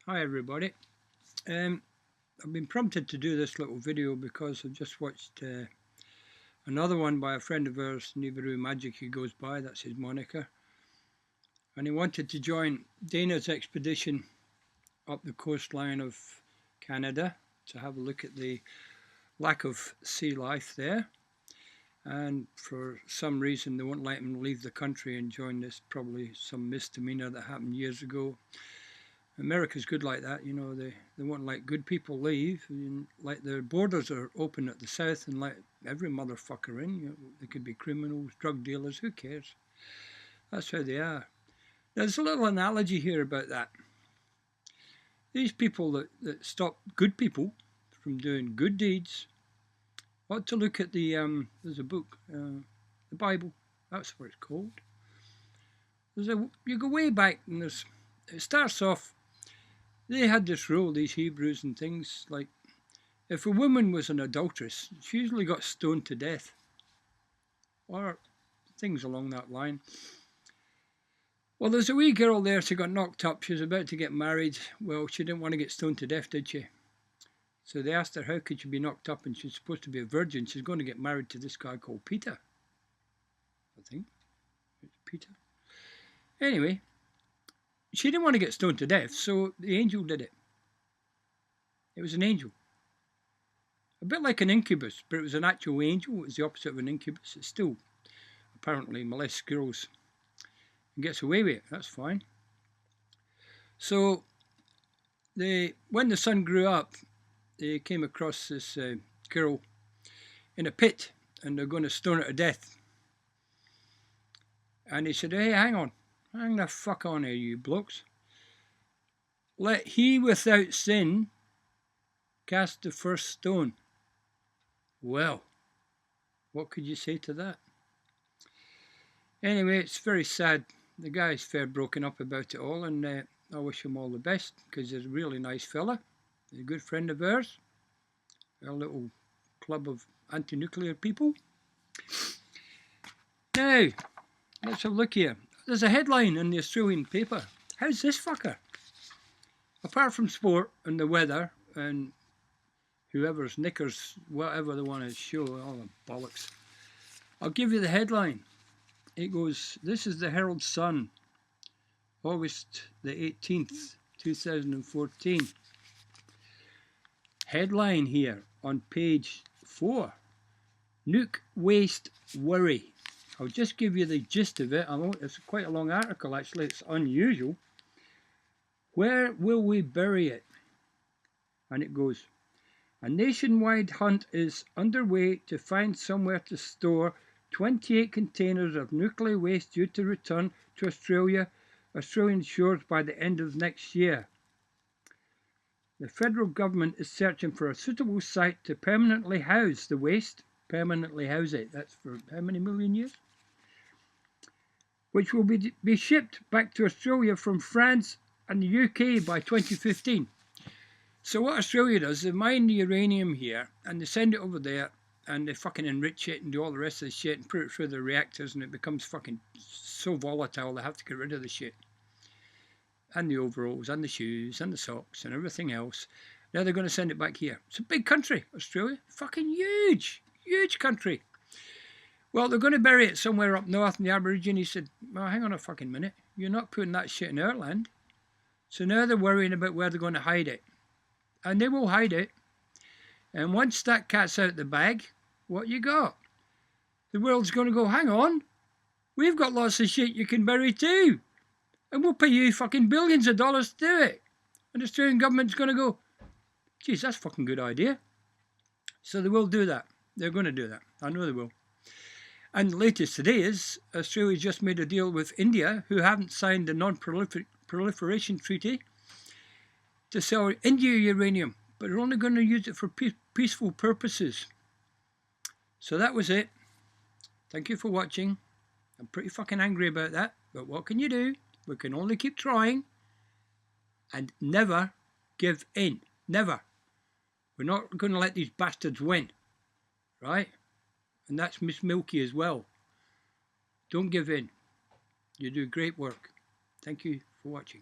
Hi everybody. I've been prompted to do this little video because I've just watched another one by a friend of ours, Nibiru Magic, he goes by, that's his moniker. And he wanted to join Dana's expedition up the coastline of Canada to have a look at the lack of sea life there. And for some reason they won't let him leave the country and join this, probably some misdemeanor that happened years ago. America's good like that, you know, they won't let good people leave, and like their borders are open at the south and let every motherfucker in. You know, they could be criminals, drug dealers, who cares? That's how they are. There's a little analogy here about that. These people that stop good people from doing good deeds ought to look at the, there's a book, the Bible, that's what it's called. You go way back and it starts off, they had this rule, these Hebrews and things, like if a woman was an adulteress, she usually got stoned to death or things along that line. Well, there's a wee girl there, she got knocked up, she was about to get married. Well, she didn't want to get stoned to death, did she? So they asked her, how could she be knocked up, and she's supposed to be a virgin, she's going to get married to this guy called Peter, I think. It's Peter. Anyway, she didn't want to get stoned to death, so the angel did it. It was an angel. A bit like an incubus, but it was an actual angel. It was the opposite of an incubus. It still apparently molests girls and gets away with it. That's fine. So when the son grew up, they came across this girl in a pit and they're going to stone her to death. And he said, hey, hang on. Hang the fuck on here, you blokes. Let he without sin cast the first stone. Well, what could you say to that? Anyway, it's very sad. The guy's fair broken up about it all, and I wish him all the best because he's a really nice fella. He's a good friend of ours. A little club of anti-nuclear people. Now, let's have a look here. There's a headline in the Australian paper. How's this fucker? Apart from sport and the weather and whoever's knickers, whatever they want to show, all the bollocks. I'll give you the headline. It goes, this is the Herald Sun, August the 18th, 2014. Headline here on page 4. Nuke waste worry. I'll just give you the gist of it. It's quite a long article actually, it's unusual. Where will we bury it? And it goes, a nationwide hunt is underway to find somewhere to store 28 containers of nuclear waste due to return to Australian shores by the end of next year. The federal government is searching for a suitable site to permanently house the waste. Permanently house it. That's for how many million years? Which will be shipped back to Australia from France and the UK by 2015. So what Australia does, they mine the uranium here and they send it over there and they fucking enrich it and do all the rest of the shit and put it through the reactors and it becomes fucking so volatile they have to get rid of the shit. And the overalls and the shoes and the socks and everything else. Now they're going to send it back here. It's a big country, Australia. Fucking huge. Huge country. Well, they're going to bury it somewhere up north and the Aborigines said, well, hang on a fucking minute. You're not putting that shit in our land. So now they're worrying about where they're going to hide it. And they will hide it. And once that cat's out the bag, what you got? The world's going to go, hang on. We've got lots of shit you can bury too. And we'll pay you fucking billions of dollars to do it. And the Australian government's going to go, geez, that's a fucking good idea. So they will do that. They're going to do that. I know they will. And the latest today is Australia just made a deal with India, who haven't signed the non-proliferation treaty, to sell India uranium, but they're only going to use it for peaceful purposes. So that was it. Thank you for watching. I'm pretty fucking angry about that, but what can you do? We can only keep trying and never give in. Never. We're not going to let these bastards win. Right? And that's Miss Milky as well. Don't give in. You do great work. Thank you for watching.